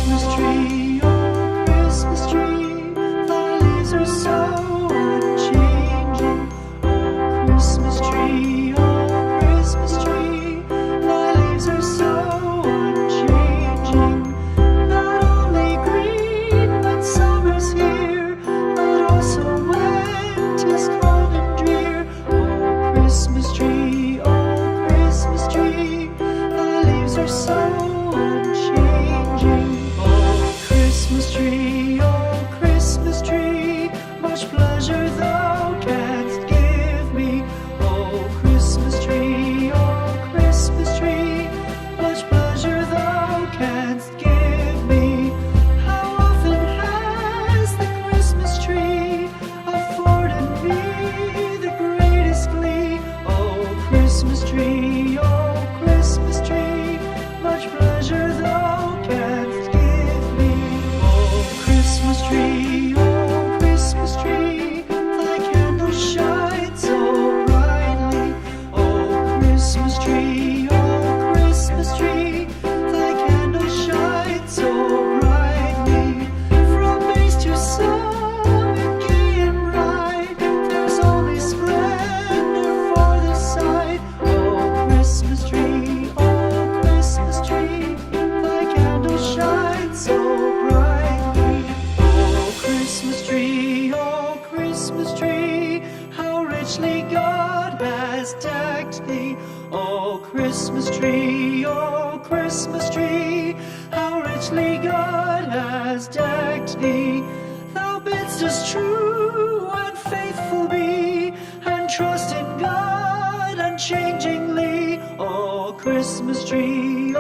Christmas tree, oh Christmas tree, thy leaves are so unchanging. Oh Christmas tree, oh Christmas tree, thy leaves are so unchanging. Not only green when summer's here, but also when 'tis cold and drear. Oh Christmas tree, thy leaves are so unchanging. Oh Christmas tree, much pleasure thou canst give me. Oh Christmas tree, much pleasure thou canst give me. How often has the Christmas tree afforded me the greatest glee. Oh Christmas tree, much pleasure thou canst give me. Oh Christmas tree, thy candles shine so brightly. Oh Christmas tree, thy candles shine so brightly. From base to summit, gay and bright, there's only splendor for the sight. Oh Christmas tree, thy candles shine so brightly. Oh Christmas tree, how richly God has decked thee. Oh Christmas tree, how richly God has decked thee. Thou bidst us true and faithful be, and trust in God unchangingly. Oh Christmas tree,